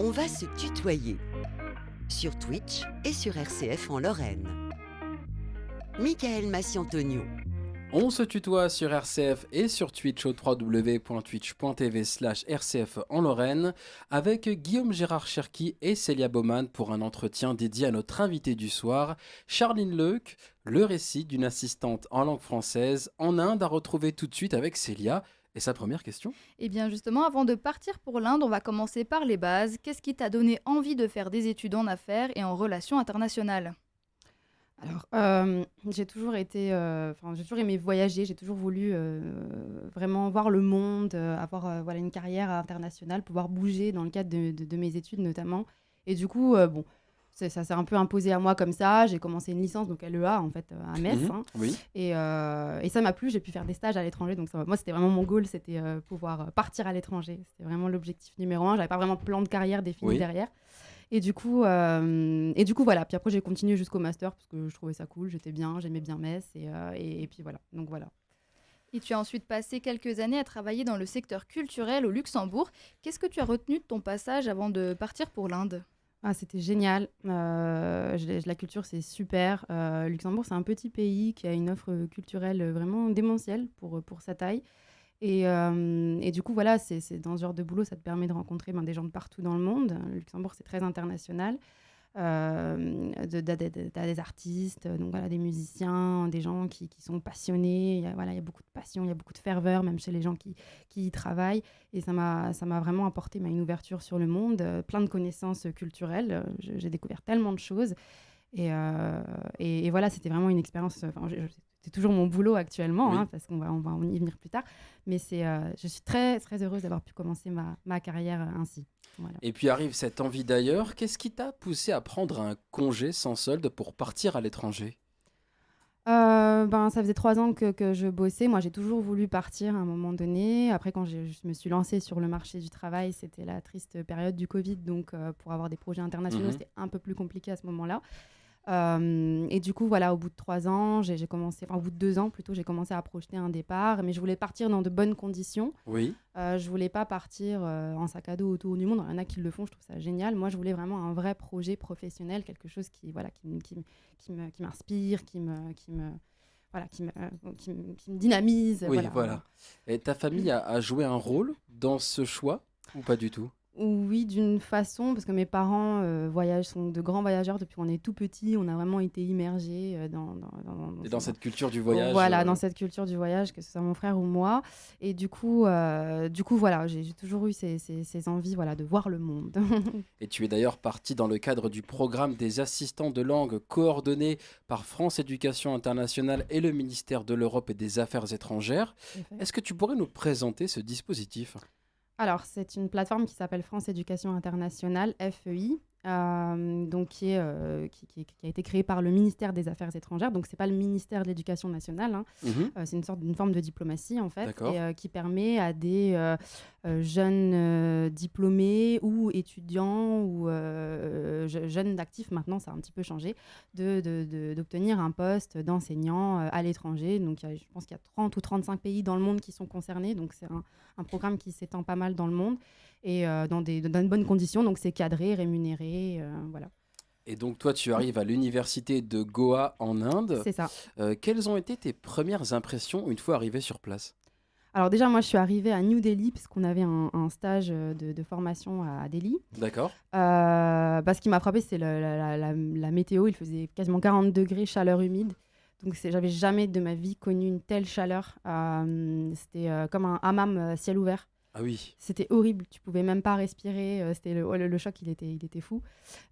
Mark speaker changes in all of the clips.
Speaker 1: On va se tutoyer sur Twitch et sur RCF en Lorraine. Michael Massiantonio.
Speaker 2: On se tutoie sur RCF et sur Twitch au www.twitch.tv/RCF en Lorraine avec Guillaume Gérard Cherki et Célia Baumann pour un entretien dédié à notre invité du soir, Charline Leuc, le récit d'une assistante en langue française en Inde à retrouver tout de suite avec Célia. Et sa première question?
Speaker 3: Eh bien justement, avant de partir pour l'Inde, on va commencer par les bases. Qu'est-ce qui t'a donné envie de faire des études en affaires et en relations internationales?
Speaker 4: Alors, j'ai toujours aimé voyager, j'ai toujours voulu vraiment voir le monde, avoir voilà, une carrière internationale, pouvoir bouger dans le cadre de mes études notamment. Et du coup, ça s'est un peu imposé à moi comme ça. J'ai commencé une licence, donc LEA, en fait, à Metz. Hein.
Speaker 2: Oui.
Speaker 4: Et ça m'a plu, j'ai pu faire des stages à l'étranger. Donc moi, c'était vraiment mon goal, c'était pouvoir partir à l'étranger. C'était vraiment l'objectif numéro un. J'avais pas vraiment de plan de carrière défini
Speaker 2: Oui.
Speaker 4: derrière. Et du coup, voilà. Puis après, j'ai continué jusqu'au master parce que je trouvais ça cool, j'étais bien, j'aimais bien Metz. Et puis voilà. Donc voilà.
Speaker 3: Et tu as ensuite passé quelques années à travailler dans le secteur culturel au Luxembourg. Qu'est-ce que tu as retenu de ton passage avant de partir pour l'Inde?
Speaker 4: Ah, c'était génial. La culture, c'est super. Luxembourg, c'est un petit pays qui a une offre culturelle vraiment démentielle pour sa taille. Et du coup, voilà, c'est dans ce genre de boulot, ça te permet de rencontrer des gens de partout dans le monde. Le Luxembourg, c'est très international. T'as des artistes, donc voilà, des musiciens, des gens qui sont passionnés. Il y a beaucoup de passion, il y a beaucoup de ferveur, même chez les gens qui y travaillent. Et ça m'a vraiment apporté une ouverture sur le monde, plein de connaissances culturelles. J'ai découvert tellement de choses. Et voilà, c'était vraiment une expérience. C'est toujours mon boulot actuellement,
Speaker 2: Oui.
Speaker 4: parce on va y venir plus tard. Mais je suis très, très heureuse d'avoir pu commencer ma carrière ainsi. Voilà.
Speaker 2: Et puis arrive cette envie d'ailleurs. Qu'est-ce qui t'a poussé à prendre un congé sans solde pour partir à l'étranger?
Speaker 4: Ça faisait 3 ans que je bossais. Moi, j'ai toujours voulu partir à un moment donné. Après, quand je me suis lancée sur le marché du travail, c'était la triste période du Covid. Donc, pour avoir des projets internationaux,
Speaker 2: Mhm.
Speaker 4: c'était un peu plus compliqué à ce moment-là. Et du coup, voilà, au bout de 3 ans, j'ai commencé, au bout de 2 ans plutôt, j'ai commencé à projeter un départ. Mais je voulais partir dans de bonnes conditions.
Speaker 2: Oui.
Speaker 4: Je voulais pas partir en sac à dos autour du monde. Il y en a qui le font, je trouve ça génial. Moi, je voulais vraiment un vrai projet professionnel, quelque chose qui m'inspire, qui me dynamise.
Speaker 2: Oui, voilà. Et ta famille a joué un rôle dans ce choix ou pas du tout?
Speaker 4: Oui, d'une façon, parce que mes parents sont de grands voyageurs depuis qu'on est tout petit. On a vraiment été immergés
Speaker 2: Et dans cette culture du
Speaker 4: Bon,
Speaker 2: voyage.
Speaker 4: voilà, dans cette culture du voyage, que ce soit mon frère ou moi. Et du coup, voilà, j'ai toujours eu ces envies, voilà, de voir le monde.
Speaker 2: Et tu es d'ailleurs parti dans le cadre du programme des assistants de langue coordonné par France Éducation Internationale et le ministère de l'Europe et des Affaires étrangères. Est-ce que tu pourrais nous présenter ce dispositif?
Speaker 4: Alors, c'est une plateforme qui s'appelle France Éducation Internationale, FEI, donc qui a été créée par le ministère des Affaires étrangères. Donc, c'est pas le ministère de l'Éducation nationale, hein.
Speaker 2: Mhm.
Speaker 4: C'est une forme de diplomatie, en fait,
Speaker 2: D'accord.
Speaker 4: et qui permet à des jeunes diplômés ou étudiants ou jeunes d'actifs, maintenant, ça a un petit peu changé, d'obtenir un poste d'enseignant à l'étranger. Donc, je pense qu'il y a 30 ou 35 pays dans le monde qui sont concernés. Donc, c'est un programme qui s'étend pas mal dans le monde et dans de bonnes conditions. Donc, c'est cadré, rémunéré, voilà.
Speaker 2: Et donc toi, tu arrives à l'université de Goa en Inde.
Speaker 4: C'est ça.
Speaker 2: Quelles ont été tes premières impressions une fois arrivé sur place?
Speaker 4: Alors déjà, moi, je suis arrivée à New Delhi parce qu'on avait un stage de formation à Delhi.
Speaker 2: D'accord.
Speaker 4: Ce qui m'a frappé, c'est la météo. Il faisait quasiment 40 degrés, chaleur humide. Donc, j'avais jamais de ma vie connu une telle chaleur. C'était comme un hammam ciel ouvert.
Speaker 2: Ah oui.
Speaker 4: C'était horrible, tu pouvais même pas respirer. C'était le choc, il était fou.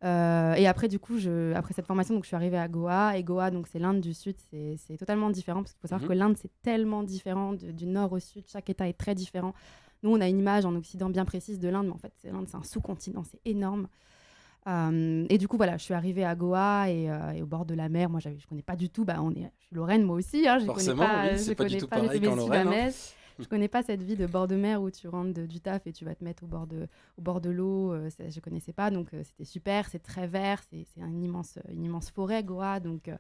Speaker 4: Et après, du coup, après cette formation, donc, je suis arrivée à Goa. Et Goa, donc, c'est l'Inde du Sud, c'est totalement différent. Parce qu'il faut savoir que l'Inde, c'est tellement différent du nord au sud. Chaque État est très différent. Nous, on a une image en Occident bien précise de l'Inde, mais en fait, l'Inde, c'est un sous-continent, c'est énorme. Et du coup, voilà, je suis arrivée à Goa et au bord de la mer. Moi, je connais pas du tout. Je suis Lorraine, moi aussi. Hein,
Speaker 2: Forcément, oui, c'est pas du tout pareil
Speaker 4: j'étais
Speaker 2: qu'en Lorraine, hein.
Speaker 4: sud-Metz. Je connais pas cette vie de bord de mer où tu rentres du taf et tu vas te mettre au bord de l'eau. Je connaissais pas, donc c'était super. C'est très vert, c'est une immense forêt, Goa. Donc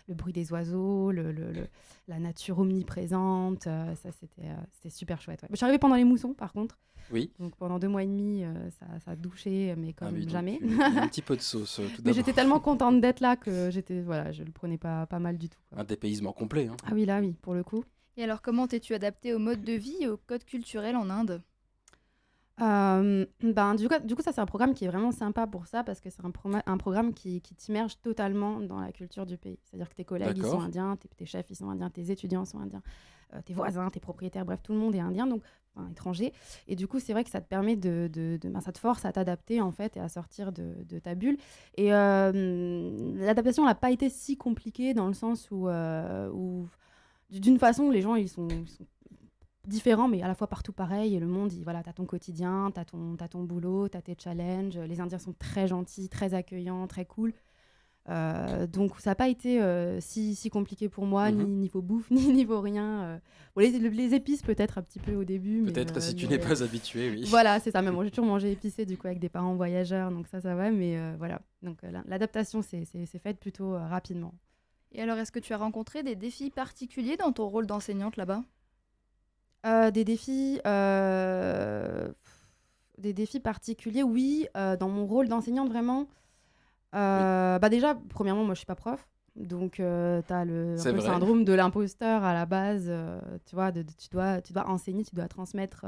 Speaker 4: le bruit des oiseaux, la nature omniprésente. Ça, c'était super chouette. Ouais. Je suis arrivée pendant les moussons, par contre.
Speaker 2: Oui.
Speaker 4: Donc pendant 2 mois et demi, ça a douché, mais comme
Speaker 2: Oui, donc,
Speaker 4: jamais.
Speaker 2: il y a un petit peu de sauce, tout
Speaker 4: Mais
Speaker 2: d'abord.
Speaker 4: j'étais tellement contente d'être là que je le prenais pas mal du tout. Quoi.
Speaker 2: Un dépaysement complet. Hein.
Speaker 4: Ah oui, là, oui, pour le coup.
Speaker 3: Et alors, comment t'es-tu adapté au mode de vie et au code culturel en Inde?
Speaker 4: Du coup, ça, c'est un programme qui est vraiment sympa pour ça parce que c'est un programme qui t'immerge totalement dans la culture du pays. C'est-à-dire que tes collègues, ils sont
Speaker 2: D'accord.
Speaker 4: indiens, tes chefs, ils sont indiens, tes étudiants sont indiens, tes voisins, tes propriétaires, bref, tout le monde est indien, donc enfin, étranger. Et du coup, c'est vrai que ça te permet ça te force à t'adapter, en fait, et à sortir de ta bulle. Et l'adaptation n'a pas été si compliquée dans le sens où d'une façon, les gens, ils sont différents, mais à la fois partout pareil. Et le monde, voilà, t'as ton quotidien, t'as ton boulot, t'as tes challenges. Les Indiens sont très gentils, très accueillants, très cool. Donc ça n'a pas été si compliqué pour moi, ni niveau bouffe, ni niveau rien. Bon, les épices peut-être un petit peu au début.
Speaker 2: Peut-être si tu n'es pas habitué, oui.
Speaker 4: Voilà, c'est ça. Même moi, j'ai toujours mangé épicé du coup avec des parents voyageurs, donc ça va. Mais voilà, donc l'adaptation c'est faite plutôt rapidement.
Speaker 3: Et alors, est-ce que tu as rencontré des défis particuliers dans ton rôle d'enseignante là-bas?
Speaker 4: Des défis particuliers, oui. Dans mon rôle d'enseignante, vraiment. Déjà, premièrement, moi, je suis pas prof. Donc, tu as un peu le syndrome de l'imposteur à la base. Tu vois, tu dois enseigner, tu dois transmettre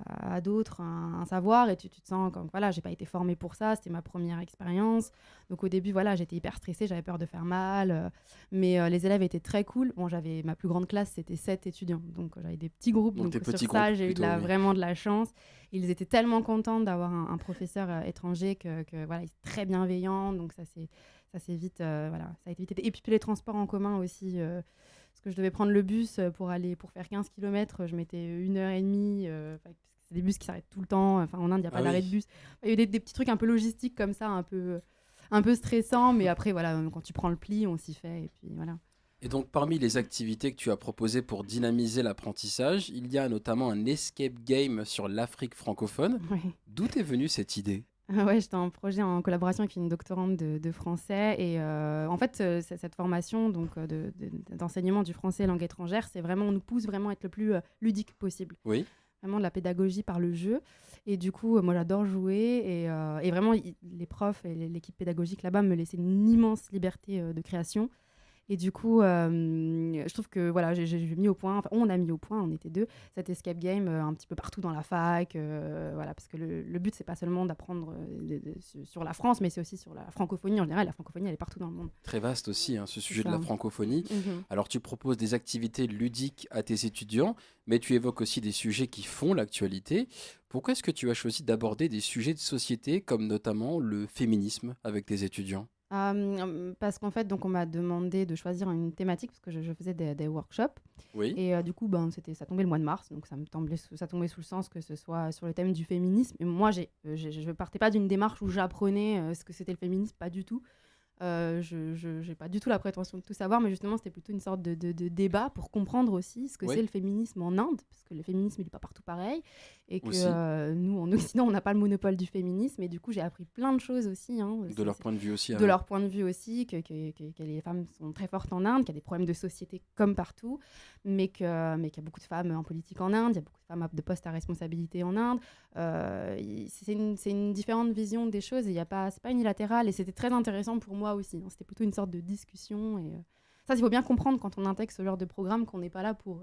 Speaker 4: à d'autres un savoir et tu te sens comme, voilà, j'ai pas été formée pour ça, c'était ma première expérience. Donc, au début, voilà, j'étais hyper stressée, j'avais peur de faire mal. Mais les élèves étaient très cool. Bon, ma plus grande classe, c'était 7 étudiants. Donc, j'avais des petits groupes. Donc sur ça, j'ai eu vraiment de la chance. Ils étaient tellement contents d'avoir un professeur étranger que voilà, il est très bienveillant. Donc, ça s'est vite, voilà, ça a été vite. Et puis les transports en commun aussi. Parce que je devais prendre le bus pour faire 15 km, je mettais 1h30. C'est des bus qui s'arrêtent tout le temps. Enfin, en Inde, il n'y a pas d'arrêt de bus. Il y a eu des petits trucs un peu logistiques comme ça, un peu stressants. Mais après, voilà, quand tu prends le pli, on s'y fait. Et puis voilà.
Speaker 2: Et donc, parmi les activités que tu as proposées pour dynamiser l'apprentissage, il y a notamment un escape game sur l'Afrique francophone.
Speaker 4: Ouais.
Speaker 2: D'où est venue cette idée ?
Speaker 4: Ouais, j'étais en projet en collaboration avec une doctorante de français. Et en fait, cette formation d'enseignement du français langue étrangère, on nous pousse vraiment à être le plus ludique possible.
Speaker 2: Oui.
Speaker 4: Vraiment de la pédagogie par le jeu. Et du coup, moi, j'adore jouer. Et vraiment, les profs et l'équipe pédagogique là-bas me laissaient une immense liberté de création. Et du coup, je trouve que voilà, j'ai mis au point, on a mis au point, on était 2, cet escape game un petit peu partout dans la fac. Voilà, parce que le but, c'est pas seulement d'apprendre sur la France, mais c'est aussi sur la francophonie en général. La francophonie, elle est partout dans le monde.
Speaker 2: Très vaste aussi, hein, ce sujet de la francophonie.
Speaker 4: Mm-hmm.
Speaker 2: Alors, tu proposes des activités ludiques à tes étudiants, mais tu évoques aussi des sujets qui font l'actualité. Pourquoi est-ce que tu as choisi d'aborder des sujets de société, comme notamment le féminisme, avec tes étudiants ?
Speaker 4: Parce qu'en fait, donc on m'a demandé de choisir une thématique parce que je faisais des workshops.
Speaker 2: Oui.
Speaker 4: Et du coup, ça tombait le mois de mars, donc ça tombait sous le sens que ce soit sur le thème du féminisme. Et moi, je ne partais pas d'une démarche où j'apprenais ce que c'était le féminisme, pas du tout. Je n'ai pas du tout la prétention de tout savoir, mais justement, c'était plutôt une sorte de débat pour comprendre aussi ce que c'est le féminisme en Inde, parce que le féminisme, il n'est pas partout pareil, et que nous, en Occident, on n'a pas le monopole du féminisme, et du coup, j'ai appris plein de choses aussi.
Speaker 2: De leur point de vue aussi.
Speaker 4: De leur point de vue aussi, que les femmes sont très fortes en Inde, qu'il y a des problèmes de société comme partout, mais qu'il y a beaucoup de femmes en politique en Inde, il y a beaucoup de femmes de postes à responsabilité en Inde. C'est une différente vision des choses, et c'est pas unilatéral, et c'était très intéressant pour moi aussi. C'était plutôt une sorte de discussion. Et ça, il faut bien comprendre quand on intègre ce genre de programme qu'on n'est pas là pour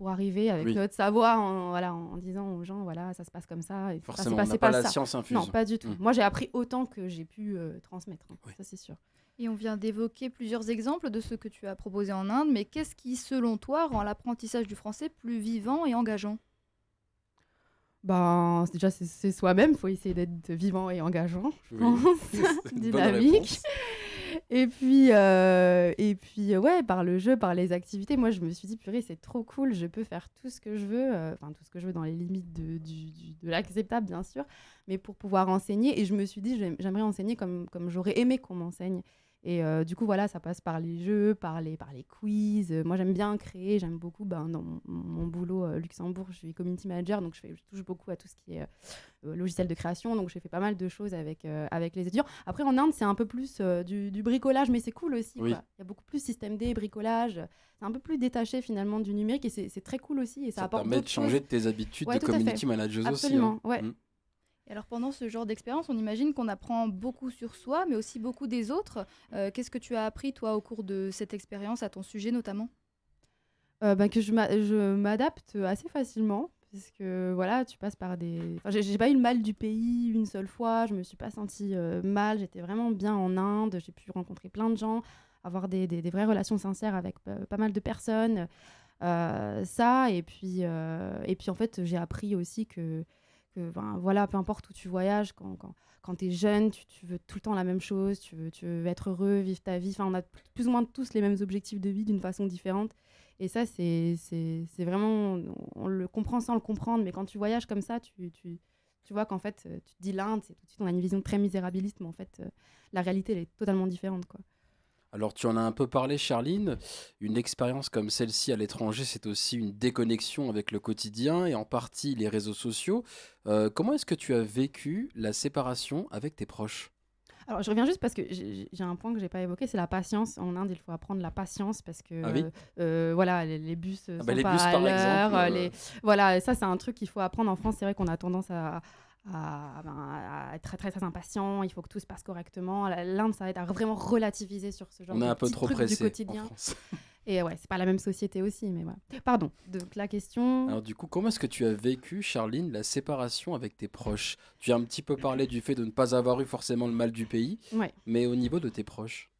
Speaker 4: arriver avec notre savoir en disant aux gens, voilà, ça se passe comme ça. Et
Speaker 2: forcément, on n'a pas la science infuse.
Speaker 4: Non, pas du tout. Moi, j'ai appris autant que j'ai pu transmettre. Ça, c'est sûr.
Speaker 3: Et on vient d'évoquer plusieurs exemples de ce que tu as proposé en Inde, mais qu'est-ce qui, selon toi, rend l'apprentissage du français plus vivant et engageant ?
Speaker 4: Déjà, c'est soi-même. Il faut essayer d'être vivant et engageant, je pense. Dynamique. Et puis, ouais, par le jeu, par les activités, moi, je me suis dit, purée, c'est trop cool, je peux faire tout ce que je veux, tout ce que je veux dans les limites de l'acceptable, bien sûr, mais pour pouvoir enseigner. Et je me suis dit, j'aimerais enseigner comme j'aurais aimé qu'on m'enseigne. Et du coup, voilà, ça passe par les jeux, par les quiz. Moi, j'aime bien créer, j'aime beaucoup. Dans mon boulot Luxembourg, je suis community manager, donc je touche beaucoup à tout ce qui est logiciel de création. Donc, j'ai fait pas mal de choses avec les étudiants. Après, en Inde, c'est un peu plus du bricolage, mais c'est cool aussi.
Speaker 2: Oui.
Speaker 4: Quoi. Il y a beaucoup plus système D, bricolage. C'est un peu plus détaché finalement du numérique et c'est très cool aussi. Et ça apporte
Speaker 2: permet de
Speaker 4: d'autres
Speaker 2: changer
Speaker 4: choses.
Speaker 2: de tes habitudes
Speaker 4: Ouais,
Speaker 2: de
Speaker 4: tout à fait.
Speaker 2: community manager
Speaker 4: Absolument,
Speaker 2: aussi.
Speaker 4: ouais.
Speaker 3: Et alors pendant ce genre d'expérience, on imagine qu'on apprend beaucoup sur soi, mais aussi beaucoup des autres. Qu'est-ce que tu as appris, toi, au cours de cette expérience, à ton sujet notamment?
Speaker 4: Que je m'adapte assez facilement. Parce que voilà, tu passes par des. Enfin, j'ai pas eu le mal du pays une seule fois, je me suis pas sentie mal, j'étais vraiment bien en Inde, j'ai pu rencontrer plein de gens, avoir des vraies relations sincères avec pas mal de personnes. Ça, et puis en fait, j'ai appris aussi voilà, peu importe où tu voyages, quand tu es jeune, tu veux tout le temps la même chose, tu veux être heureux, vivre ta vie. Enfin, on a plus ou moins tous les mêmes objectifs de vie d'une façon différente. Et ça, c'est vraiment. On le comprend sans le comprendre, mais quand tu voyages comme ça, tu vois qu'en fait, tu te dis l'Inde, c'est tout de suite, on a une vision très misérabiliste, mais en fait, la réalité, elle est totalement différente, quoi.
Speaker 2: Alors, tu en as un peu parlé, Charline. Une expérience comme celle-ci à l'étranger, c'est aussi une déconnexion avec le quotidien et en partie les réseaux sociaux. Comment est-ce que tu as vécu la séparation avec tes proches?
Speaker 4: Alors, je reviens juste parce que j'ai un point que j'ai pas évoqué, c'est la patience. En Inde, il faut apprendre la patience parce
Speaker 2: Ah oui?
Speaker 4: que voilà, les bus sont
Speaker 2: Les
Speaker 4: pas
Speaker 2: bus,
Speaker 4: à
Speaker 2: par
Speaker 4: l'heure.
Speaker 2: exemple.
Speaker 4: Voilà, ça, c'est un truc qu'il faut apprendre en France. C'est vrai qu'on a tendance à être très, très, très impatient. Il faut que tout se passe correctement. L'Inde, ça aide à vraiment relativiser sur ce genre
Speaker 2: On est
Speaker 4: de
Speaker 2: un peu
Speaker 4: petits
Speaker 2: trop
Speaker 4: trucs du
Speaker 2: pressé en
Speaker 4: quotidien.
Speaker 2: France.
Speaker 4: Et ouais, c'est pas la même société aussi, mais voilà. Pardon. Donc, la question.
Speaker 2: Alors du coup, comment est-ce que tu as vécu, Charline, la séparation avec tes proches? Tu as un petit peu parlé du fait de ne pas avoir eu forcément le mal du pays,
Speaker 4: Ouais.
Speaker 2: mais au niveau de tes proches.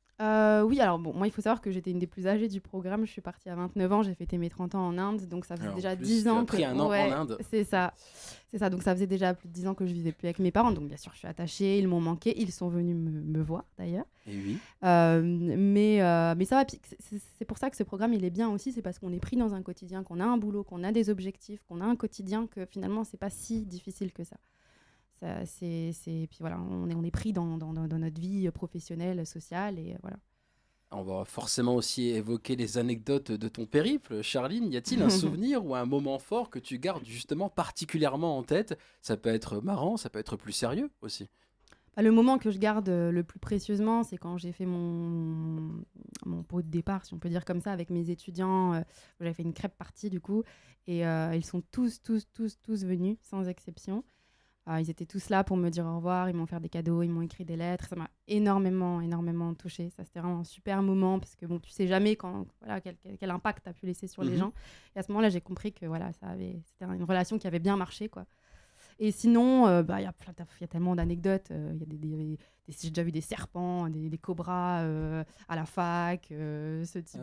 Speaker 4: Oui, alors bon, moi, il faut savoir que j'étais une des plus âgées du programme. Je suis partie à 29 ans, j'ai fêté mes 30 ans en Inde, donc ça faisait
Speaker 2: Alors, en
Speaker 4: déjà
Speaker 2: plus,
Speaker 4: 10
Speaker 2: tu
Speaker 4: ans
Speaker 2: as pris un an
Speaker 4: ouais,
Speaker 2: en Inde.
Speaker 4: c'est ça. C'est ça, donc ça faisait déjà plus de 10 ans que je vivais plus avec mes parents. Donc bien sûr, je suis attachée, ils m'ont manqué, ils sont venus me voir d'ailleurs.
Speaker 2: Et oui.
Speaker 4: Mais ça va, puis c'est pour ça que ce programme, il est bien aussi, c'est parce qu'on est pris dans un quotidien, qu'on a un boulot, qu'on a des objectifs, qu'on a un quotidien, que finalement, c'est pas si difficile que ça. Puis voilà, on est pris dans notre vie professionnelle, sociale, et voilà.
Speaker 2: On va forcément aussi évoquer les anecdotes de ton périple. Charline, y a-t-il un souvenir ou un moment fort que tu gardes justement particulièrement en tête? Ça peut être marrant, ça peut être plus sérieux aussi.
Speaker 4: Le moment que je garde le plus précieusement, c'est quand j'ai fait mon pot de départ, si on peut dire comme ça, avec mes étudiants. J'avais fait une crêpe party du coup, et ils sont tous venus, sans exception. Ils étaient tous là pour me dire au revoir, ils m'ont fait des cadeaux, ils m'ont écrit des lettres. Ça m'a énormément touchée. Ça, c'était vraiment un super moment parce que bon, tu sais jamais voilà, quel impact tu as pu laisser sur les gens. Et à ce moment-là, j'ai compris que voilà, c'était une relation qui avait bien marché, quoi. Et sinon, il y a tellement d'anecdotes. J'ai déjà vu des serpents, des cobras à la fac, ce type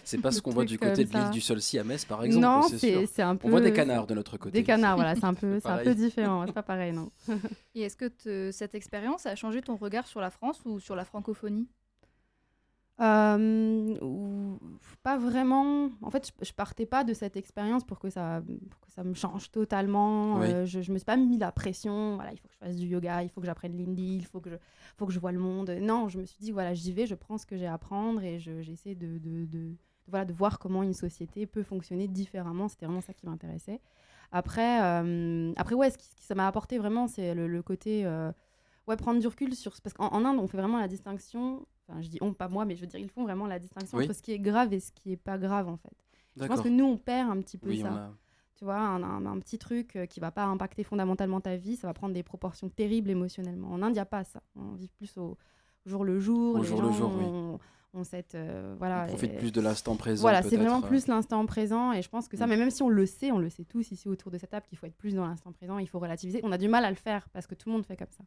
Speaker 2: c'est pas ce
Speaker 4: de
Speaker 2: qu'on voit du
Speaker 4: trucs
Speaker 2: côté
Speaker 4: comme
Speaker 2: de l'île
Speaker 4: ça.
Speaker 2: du Solcy à Metz, par exemple.
Speaker 4: Non,
Speaker 2: c'est sûr.
Speaker 4: c'est un peu.
Speaker 2: On voit des canards de notre côté.
Speaker 4: Des canards, voilà, c'est un peu
Speaker 2: pareil.
Speaker 4: différent. C'est pas pareil, non.
Speaker 3: Et est-ce que cette expérience a changé ton regard sur la France ou sur la francophonie?
Speaker 4: Pas vraiment. En fait, je partais pas de cette expérience pour que ça me change totalement.
Speaker 2: Oui.
Speaker 4: Je me suis pas mis la pression. Voilà, il faut que je fasse du yoga, il faut que j'apprenne l'hindi, il faut que je vois le monde. Non, je me suis dit voilà, j'y vais, je prends ce que j'ai à apprendre et j'essaie de voir comment une société peut fonctionner différemment. C'était vraiment ça qui m'intéressait. Après, ouais, ce qui ça m'a apporté vraiment, c'est le côté prendre du recul parce qu'en Inde, on fait vraiment la distinction. Enfin, je dis on, pas moi, mais je veux dire, ils font vraiment la distinction entre ce qui est grave et ce qui est pas grave, en fait. Je pense que nous, on perd un petit peu ça. Tu vois, un petit truc qui va pas impacter fondamentalement ta vie, ça va prendre des proportions terribles émotionnellement. En Inde, il n'y a pas ça. On vit plus au jour le jour. On
Speaker 2: profite plus de l'instant présent.
Speaker 4: Voilà, c'est vraiment plus l'instant présent. Et je pense que ça, mais même si on le sait tous ici autour de cette table qu'il faut être plus dans l'instant présent, il faut relativiser. On a du mal à le faire parce que tout le monde fait comme ça.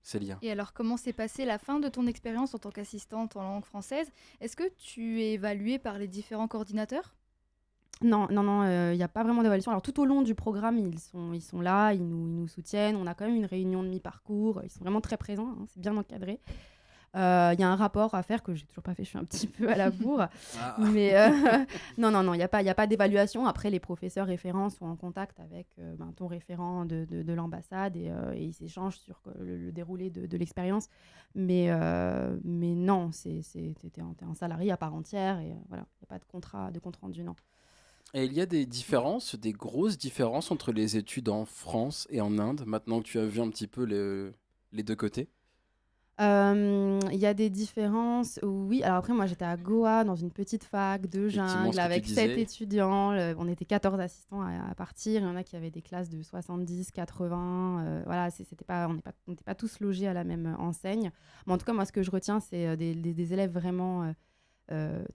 Speaker 2: Célia.
Speaker 3: Et alors, comment s'est passée la fin de ton expérience en tant qu'assistante en langue française? Est-ce que tu es évaluée par les différents coordinateurs?
Speaker 4: Non, il n'y a pas vraiment d'évaluation. Alors, tout au long du programme, ils sont là, ils nous soutiennent. On a quand même une réunion de mi-parcours. Ils sont vraiment très présents, hein, c'est bien encadré. Il y a un rapport à faire que j'ai toujours pas fait, je suis un petit peu à la bourre.
Speaker 2: Ah.
Speaker 4: Mais non, il y a pas d'évaluation. Après, les professeurs référents sont en contact avec ton référent de l'ambassade et ils s'échangent sur le déroulé de l'expérience. Mais non, t'es un salarié à part entière et voilà, il n'y a pas de compte rendu, non.
Speaker 2: Et il y a des différences, des grosses différences entre les études en France et en Inde, maintenant que tu as vu un petit peu les deux côtés?
Speaker 4: Il y a des différences, oui. Alors après, moi, j'étais à Goa, dans une petite fac de
Speaker 2: Effectivement,
Speaker 4: jungle,
Speaker 2: ce que tu
Speaker 4: avec 7
Speaker 2: disais.
Speaker 4: étudiants. On était 14 assistants à partir. Il y en a qui avaient des classes de 70, 80. Voilà, on n'était pas tous logés à la même enseigne. Mais en tout cas, moi, ce que je retiens, c'est des élèves vraiment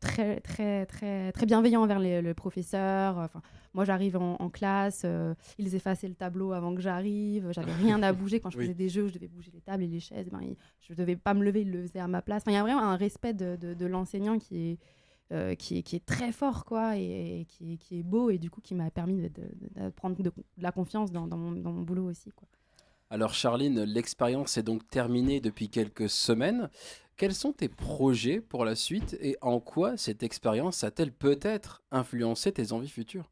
Speaker 4: très, très, très, très bienveillants envers le professeur. Enfin, moi, j'arrive en classe, ils effaçaient le tableau avant que j'arrive. J'avais rien à bouger. Quand je
Speaker 2: Oui.
Speaker 4: faisais des jeux, je devais bouger les tables et les chaises. Je ne devais pas me lever, ils le faisaient à ma place. Enfin, il y a vraiment un respect de l'enseignant qui est très fort, quoi, et qui est beau, et du coup, qui m'a permis de prendre de la confiance dans mon boulot aussi, quoi.
Speaker 2: Alors Charline, l'expérience est donc terminée depuis quelques semaines. Quels sont tes projets pour la suite et en quoi cette expérience a-t-elle peut-être influencé tes envies futures?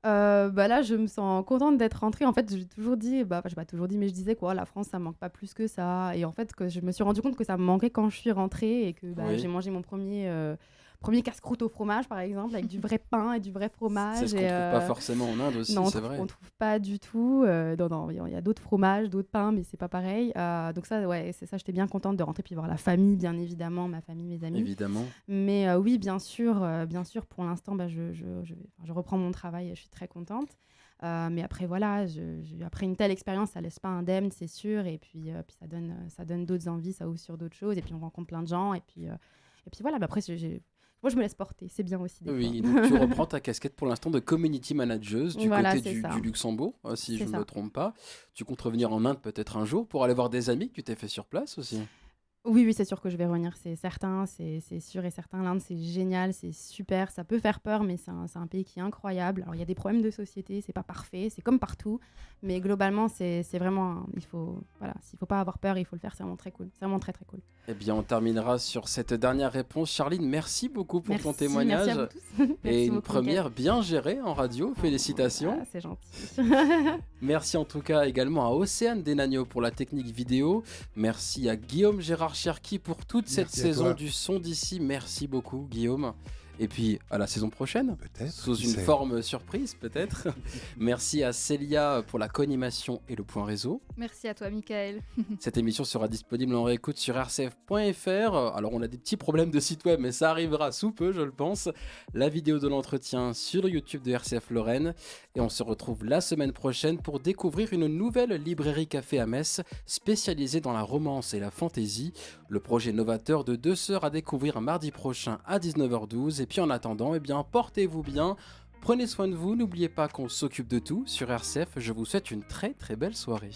Speaker 4: Là, je me sens contente d'être rentrée. En fait, j'ai toujours dit, j'ai pas toujours dit, mais je disais quoi, la France, ça me manque pas plus que ça. Et en fait, que je me suis rendu compte que ça me manquait quand je suis rentrée et que
Speaker 2: Oui.
Speaker 4: j'ai mangé mon premier casse-croûte au fromage, par exemple, avec du vrai pain et du vrai fromage.
Speaker 2: C'est ce qu'on
Speaker 4: Et,
Speaker 2: trouve pas forcément en Inde aussi,
Speaker 4: non,
Speaker 2: c'est vrai.
Speaker 4: on trouve pas du tout. Non, il y a d'autres fromages, d'autres pains, mais c'est pas pareil. Donc ça, ouais, c'est ça. J'étais bien contente de rentrer puis voir la famille, bien évidemment, ma famille, mes amis.
Speaker 2: Évidemment.
Speaker 4: Mais oui, bien sûr, pour l'instant, je reprends mon travail, je suis très contente. Mais après, voilà, après une telle expérience, ça laisse pas indemne, c'est sûr. Et puis ça donne d'autres envies, ça ouvre sur d'autres choses. Et puis on rencontre plein de gens. Et puis voilà, après, moi, je me laisse porter, c'est bien aussi des
Speaker 2: Oui,
Speaker 4: fois.
Speaker 2: donc tu reprends ta casquette pour l'instant de community manager du
Speaker 4: Voilà,
Speaker 2: côté
Speaker 4: c'est ça.
Speaker 2: du Luxembourg, si je
Speaker 4: C'est
Speaker 2: ne me
Speaker 4: ça.
Speaker 2: trompe pas. Tu comptes revenir en Inde peut-être un jour pour aller voir des amis que tu t'es fait sur place aussi.
Speaker 4: Oui, c'est sûr que je vais revenir, c'est certain, c'est sûr et certain. L'Inde, c'est génial, c'est super. Ça peut faire peur, mais c'est un pays qui est incroyable. Alors, il y a des problèmes de société, c'est pas parfait, c'est comme partout. Mais globalement, c'est vraiment. S'il faut pas avoir peur, il faut le faire, c'est vraiment très cool. C'est vraiment très, très cool.
Speaker 2: Eh bien, on terminera sur cette dernière réponse. Charline, merci beaucoup pour ton témoignage.
Speaker 4: Merci à vous tous.
Speaker 2: Et
Speaker 4: Merci
Speaker 2: une
Speaker 4: beaucoup,
Speaker 2: première bien gérée en radio, félicitations.
Speaker 4: Ah, c'est gentil.
Speaker 2: Merci en tout cas également à Océane Denagno pour la technique vidéo. Merci à Guillaume Gérard Cherki pour toute cette
Speaker 5: Merci à
Speaker 2: saison
Speaker 5: toi.
Speaker 2: du son d'ici. Merci beaucoup Guillaume. Et puis à la saison prochaine,
Speaker 5: Peut-être.
Speaker 2: sous
Speaker 5: qui
Speaker 2: une
Speaker 5: sait.
Speaker 2: forme surprise peut-être. Merci à Célia pour la co-animation et le point réseau.
Speaker 3: Merci à toi, Michael.
Speaker 2: Cette émission sera disponible en réécoute sur rcf.fr. Alors on a des petits problèmes de site web, mais ça arrivera sous peu, je le pense. La vidéo de l'entretien sur le YouTube de RCF Lorraine. Et on se retrouve la semaine prochaine pour découvrir une nouvelle librairie café à Metz, spécialisée dans la romance et la fantaisie. Le projet novateur de 2 sœurs à découvrir mardi prochain à 19h12. Et puis en attendant, portez-vous bien. Prenez soin de vous, n'oubliez pas qu'on s'occupe de tout sur RCF. Je vous souhaite une très très belle soirée.